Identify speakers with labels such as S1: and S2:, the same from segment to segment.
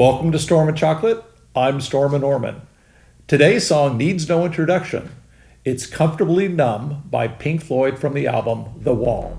S1: Welcome to Storm and Chocolate. I'm Stormin Norman. Today's song needs no introduction. It's Comfortably Numb by Pink Floyd from the album The Wall.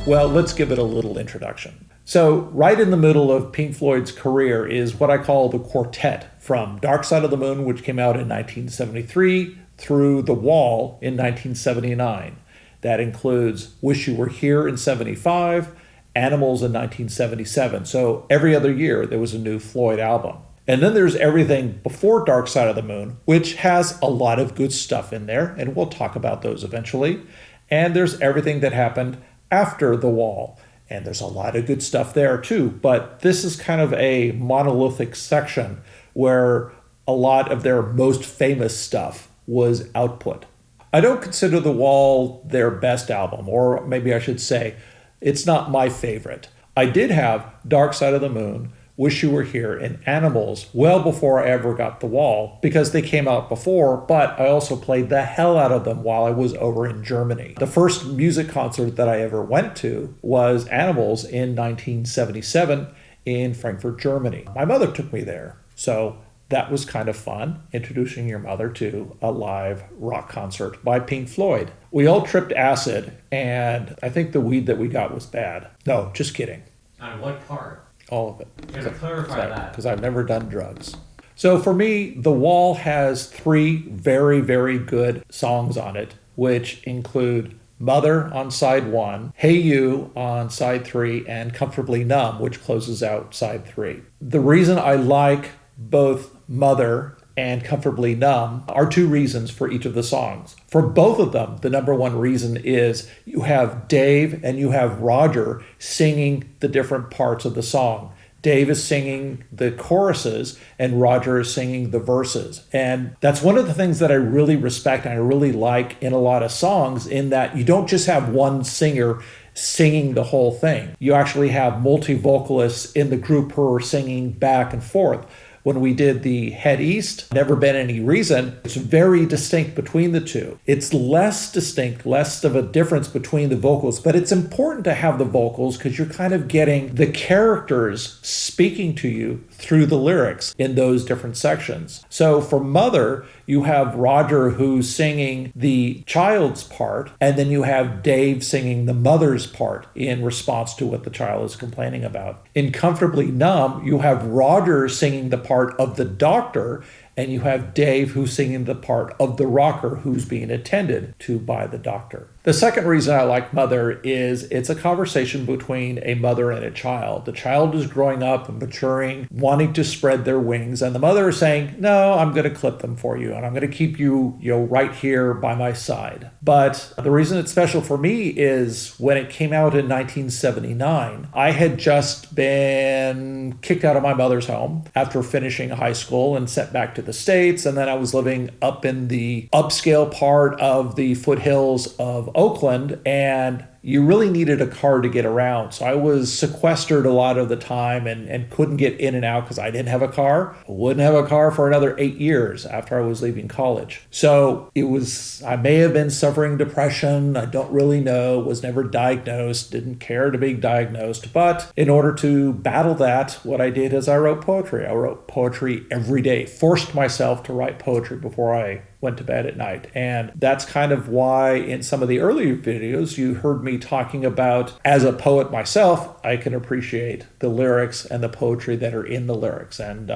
S1: Well, let's give it a little introduction. So, right in the middle of Pink Floyd's career is what I call the quartet, from Dark Side of the Moon, which came out in 1973, through The Wall in 1979. That includes Wish You Were Here in 75, Animals in 1977. So every other year there was a new Floyd album. And then there's everything before Dark Side of the Moon, which has a lot of good stuff in there, and we'll talk about those eventually. And there's everything that happened after The Wall, and there's a lot of good stuff there too. But this is kind of a monolithic section where a lot of their most famous stuff was output. I don't consider The Wall their best album, or maybe I should say, it's not my favorite. I did have Dark Side of the Moon, Wish You Were Here, and Animals well before I ever got The Wall, because they came out before, but I also played the hell out of them while I was over in Germany. The first music concert that I ever went to was Animals in 1977 in Frankfurt, Germany. My mother took me there, so that was kind of fun, introducing your mother to a live rock concert by Pink Floyd. We all tripped acid, and I think the weed that we got was bad. No, just kidding.
S2: On what part?
S1: All of it.
S2: You have to clarify that.
S1: Because I've never done drugs. So for me, The Wall has three very, very good songs on it, which include Mother on side 1, Hey You on side 3, and Comfortably Numb, which closes out side 3. The reason I like both Mother and Comfortably Numb are two reasons for each of the songs. For both of them, the number one reason is you have Dave and you have Roger singing the different parts of the song. Dave is singing the choruses and Roger is singing the verses. And that's one of the things that I really respect and I really like in a lot of songs, in that you don't just have one singer singing the whole thing. You actually have multi-vocalists in the group who are singing back and forth. When we did the Head East, Never Been Any Reason, it's very distinct between the two. It's less distinct, less of a difference between the vocals, but it's important to have the vocals because you're kind of getting the characters speaking to you through the lyrics in those different sections. So for Mother, you have Roger who's singing the child's part, and then you have Dave singing the mother's part in response to what the child is complaining about. In Comfortably Numb, you have Roger singing the part of the doctor, and you have Dave who's singing the part of the rocker who's being attended to by the doctor. The second reason I like Mother is it's a conversation between a mother and a child. The child is growing up and maturing, wanting to spread their wings, and the mother is saying, no, I'm going to clip them for you, and I'm going to keep you, right here by my side. But the reason it's special for me is when it came out in 1979, I had just been kicked out of my mother's home after finishing high school and sent back to the States, and then I was living up in the upscale part of the foothills of Oakland, and you really needed a car to get around. So I was sequestered a lot of the time and couldn't get in and out because I didn't have a car. I wouldn't have a car for another 8 years after I was leaving college. So I may have been suffering depression. I don't really know. Was never diagnosed. Didn't care to be diagnosed. But in order to battle that, what I did is I wrote poetry. I wrote poetry every day. Forced myself to write poetry before I went to bed at night. And that's kind of why in some of the earlier videos you heard me talking about, as a poet myself, I can appreciate the lyrics and the poetry that are in the lyrics. And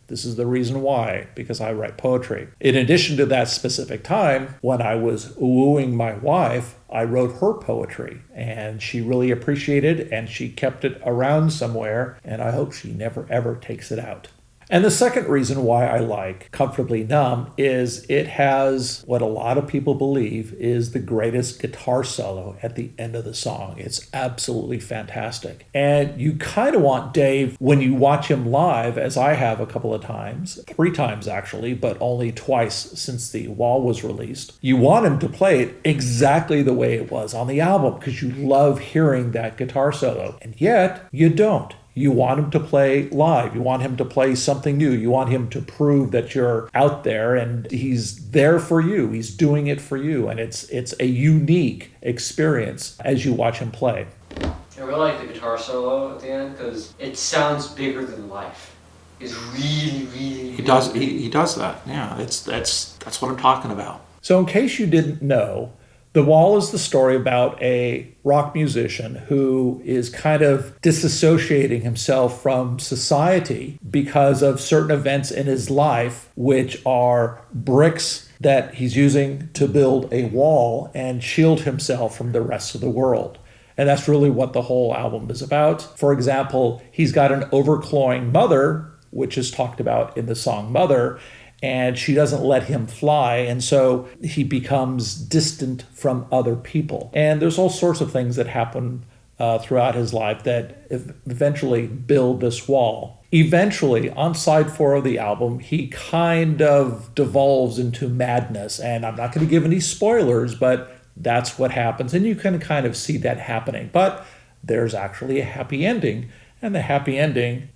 S1: this is the reason why, because I write poetry. In addition to that specific time, when I was wooing my wife, I wrote her poetry, and she really appreciated it, and she kept it around somewhere, and I hope she never ever takes it out. And the second reason why I like Comfortably Numb is it has what a lot of people believe is the greatest guitar solo at the end of the song. It's absolutely fantastic. And you kind of want Dave, when you watch him live, as I have a couple of times, 3 times actually, but only twice since The Wall was released, you want him to play it exactly the way it was on the album because you love hearing that guitar solo. And yet, you don't. You want him to play live. You want him to play something new. You want him to prove that you're out there and he's there for you. He's doing it for you. And it's a unique experience as you watch him play.
S3: I really like the guitar solo at the end because it sounds bigger than life. It's really, really.
S1: He does that. Yeah, that's what I'm talking about. So in case you didn't know, The Wall is the story about a rock musician who is kind of disassociating himself from society because of certain events in his life, which are bricks that he's using to build a wall and shield himself from the rest of the world. And that's really what the whole album is about. For example, he's got an overclawing mother, which is talked about in the song Mother, and she doesn't let him fly, and so he becomes distant from other people. And there's all sorts of things that happen throughout his life that eventually build this wall. Eventually, on side 4 of the album, he kind of devolves into madness, and I'm not going to give any spoilers, but that's what happens, and you can kind of see that happening. But there's actually a happy ending, and the happy ending,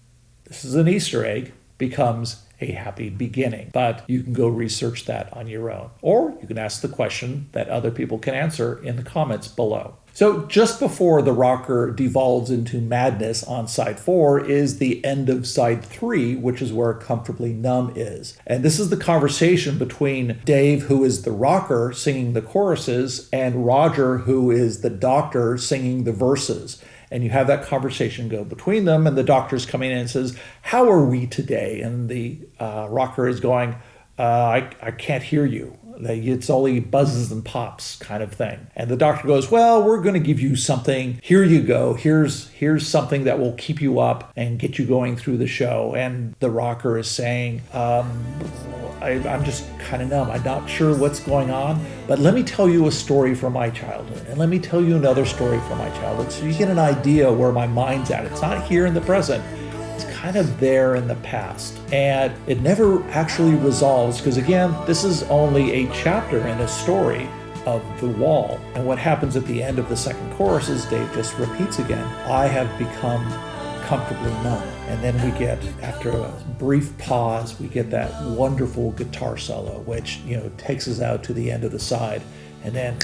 S1: this is an Easter egg, becomes a happy beginning. But you can go research that on your own. Or you can ask the question that other people can answer in the comments below. So just before the rocker devolves into madness on side 4 is the end of side 3, which is where Comfortably Numb is. And this is the conversation between Dave, who is the rocker singing the choruses, and Roger, who is the doctor singing the verses. And you have that conversation go between them, and the doctor's coming in and says, "How are we today?" And the rocker is going, I can't hear you. It's only buzzes and pops kind of thing. And the doctor goes, "Well, we're going to give you something. Here you go. Here's something that will keep you up and get you going through the show." And the rocker is saying, I'm just kind of numb. I'm not sure what's going on, but let me tell you a story from my childhood, and let me tell you another story from my childhood, so you get an idea where my mind's at. It's not here in the present. It's kind of there in the past. And it never actually resolves because, again, this is only a chapter in a story of The Wall. And what happens at the end of the second chorus is Dave just repeats again, "I have become comfortably numb." And then we get, after a brief pause, we get that wonderful guitar solo, which, takes us out to the end of the side. And then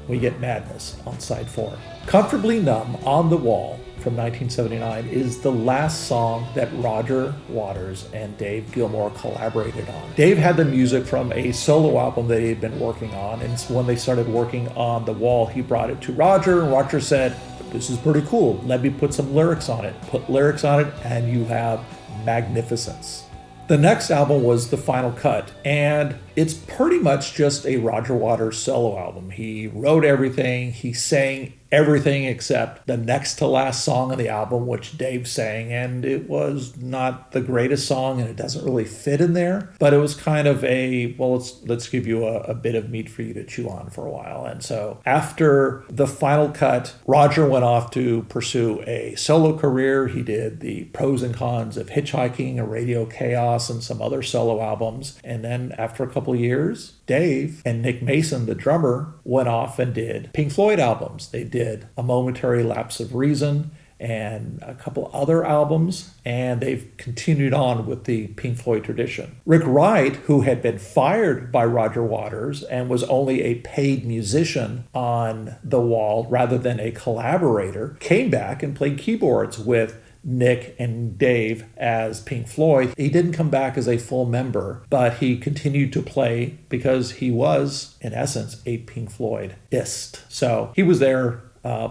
S1: we get madness on side 4. Comfortably Numb on The Wall from 1979 is the last song that Roger Waters and Dave Gilmour collaborated on. Dave had the music from a solo album that he had been working on, and when they started working on The Wall, he brought it to Roger, and Roger said, "This is pretty cool. Let me put some lyrics on it." Put lyrics on it, and you have magnificence. The next album was The Final Cut, and it's pretty much just a Roger Waters solo album. He wrote everything, he sang everything except the next to last song on the album, which Dave sang, and it was not the greatest song, and it doesn't really fit in there, but it was kind of let's give you a bit of meat for you to chew on for a while. And so after The Final Cut, Roger went off to pursue a solo career. He did the Pros and Cons of Hitchhiking, a Radio Chaos, and some other solo albums. And then after a couple of years, Dave and Nick Mason, the drummer, went off and did Pink Floyd albums. They did A Momentary Lapse of Reason and a couple other albums, and they've continued on with the Pink Floyd tradition. Rick Wright, who had been fired by Roger Waters and was only a paid musician on The Wall rather than a collaborator, came back and played keyboards with Nick and Dave as Pink Floyd. He didn't come back as a full member, but he continued to play because he was, in essence, a Pink Floydist. So he was there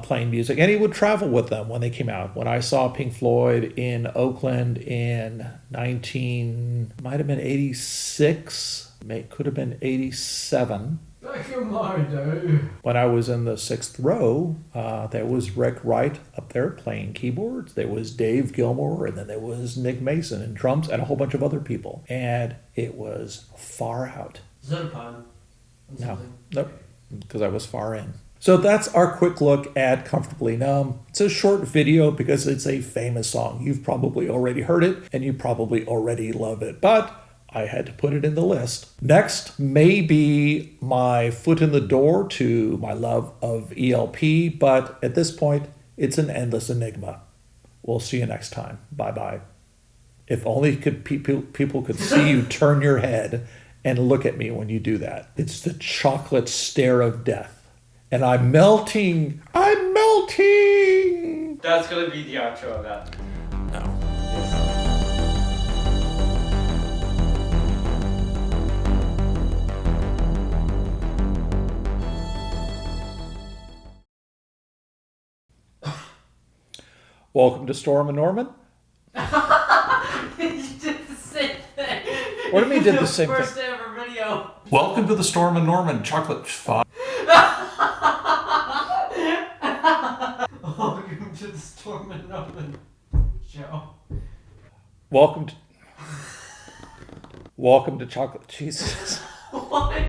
S1: playing music, and he would travel with them when they came out. When I saw Pink Floyd in Oakland in might have been 86, could have been 87. When I was in the 6th row, there was Rick Wright up there playing keyboards. There was Dave Gilmour, and then there was Nick Mason and drums, and a whole bunch of other people. And it was far out.
S3: Is that a pun?
S1: No, nope, because I was far in. So that's our quick look at Comfortably Numb. It's a short video because it's a famous song. You've probably already heard it, and you probably already love it. But I had to put it in the list. Next may be my foot in the door to my love of ELP, but at this point, it's an endless enigma. We'll see you next time. Bye-bye. If only people could see you turn your head and look at me when you do that. It's the chocolate stare of death. And I'm melting. I'm melting.
S3: That's gonna be the outro of that.
S1: No. Welcome to Storm and Norman.
S3: You did the same thing.
S1: What do you mean did the same
S3: First
S1: thing?
S3: ever video.
S1: Welcome to the Storm and Norman chocolate fun.
S3: Welcome to the Stormin show.
S1: Welcome to chocolate. Jesus.
S3: What?